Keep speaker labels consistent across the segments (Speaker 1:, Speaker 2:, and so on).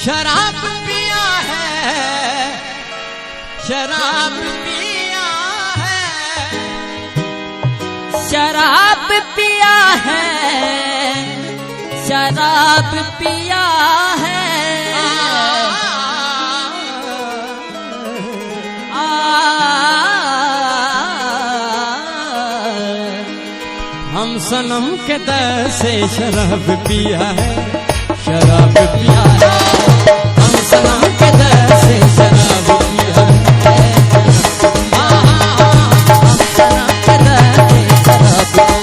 Speaker 1: शराब पिया है, शराब पिया है,
Speaker 2: शराब पिया है, शराब पिया है,
Speaker 1: हम सनम के दर से शराब पिया है, शराब पिया है, हम सनम के दर से शराब पिया है,
Speaker 2: हम सनम के दर से शराब पिया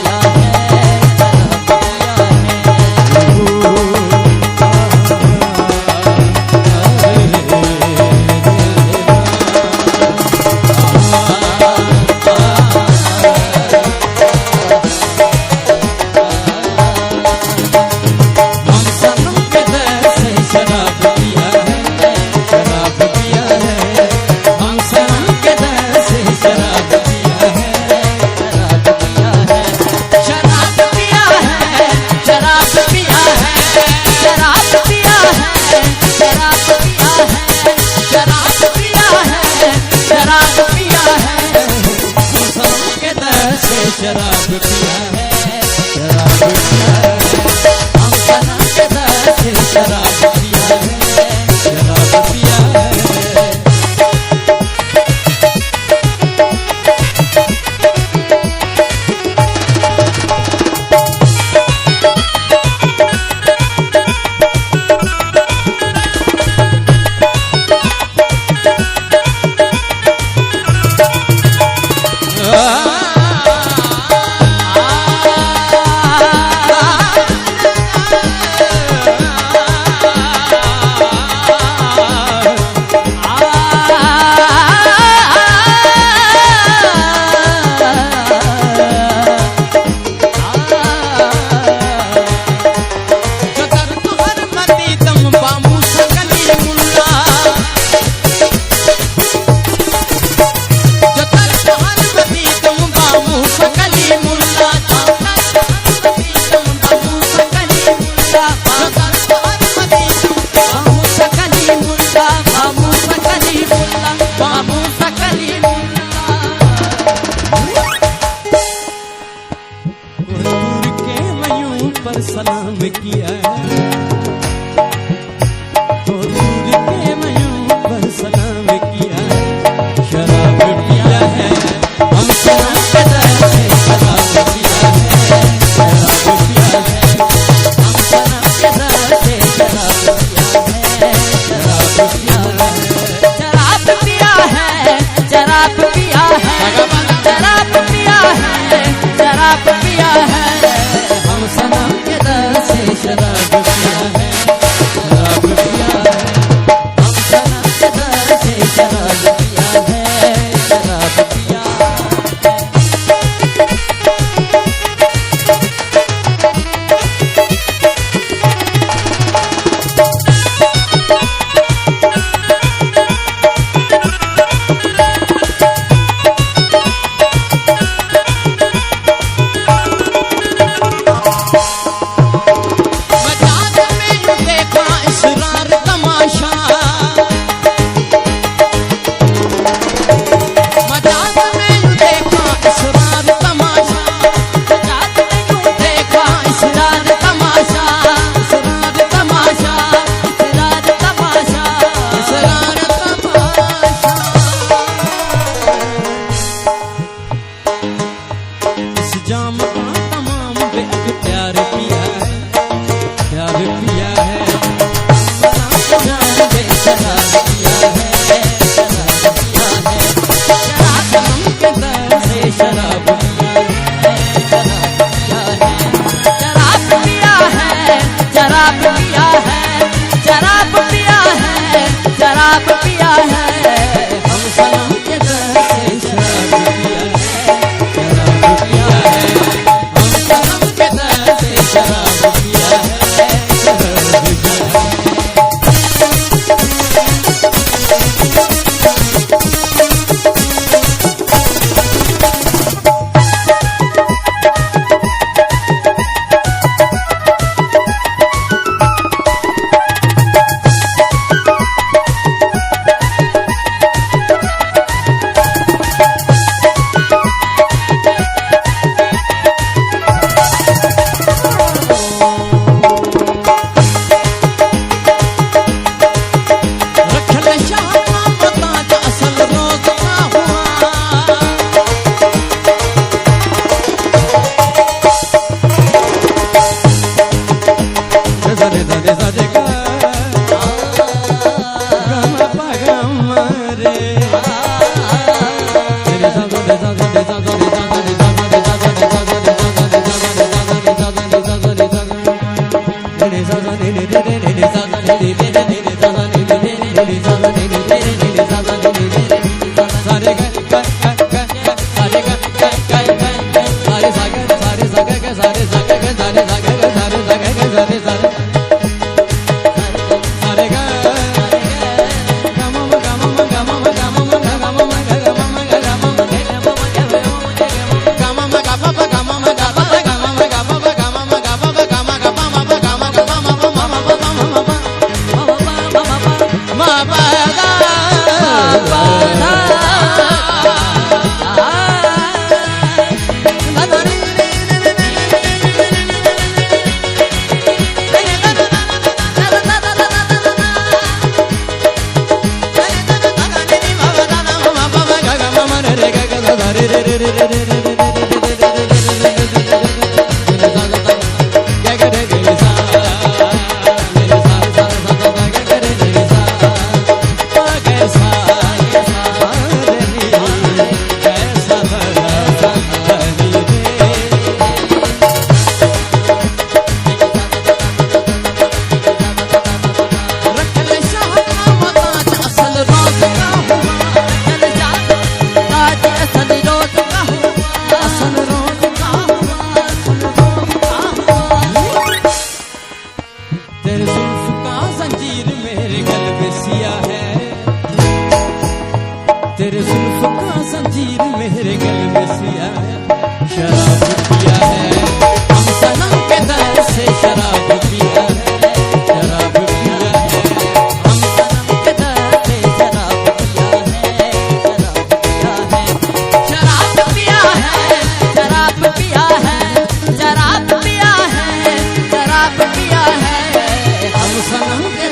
Speaker 1: शराब पिया है, शराब पिया है, हम सनम के दर से शराब पिया है, शराब पिया है। पर सलाम किया है, तो दूर के मयूं पर सलाम किया है, शराब पिया है, हम सनम के दर से शराब पिया है, शराब पिया है,
Speaker 2: हम सनम के दर से शराब पिया है, शराब पिया है, शराब पिया है, शराब पिया है, शराब पिया है, शराब पिया है,
Speaker 1: हम सनम के दर से शराब पिया है, शराब पिया है,
Speaker 2: हम सनम के दर से शराब पिया है, शराब पिया है।
Speaker 1: जाम का तमाम बेअद प्यार पिया है, प्यार पिया है,
Speaker 2: जान बे शराब पिया है, शराब पिया है,
Speaker 1: सनम के दर से शराब पिया है,
Speaker 2: शराब पिया है, शराब पिया है, शराब पिया है, शराब पिया है, शराब पिया है,
Speaker 1: हम सनम के दर से शराब पिया है, शराब पिया है, हम सनम के दर से शराब पिया है, शराब रे सा रे सा रे गा मा पा गा मा रे रे सा रे सा रे सा रे सा रे सा रे सा रे सा रे सा रे सा तेरे जुल्फ का जंजीर मेरे गल में सिया शराब पिया है हम सनम के दर से शराब पिया है शराब पिया है
Speaker 2: हम सनम के दर से शराब पिया है शराब पिया है शराब पिया है शराब पिया है शराब पिया है
Speaker 1: हम सनम के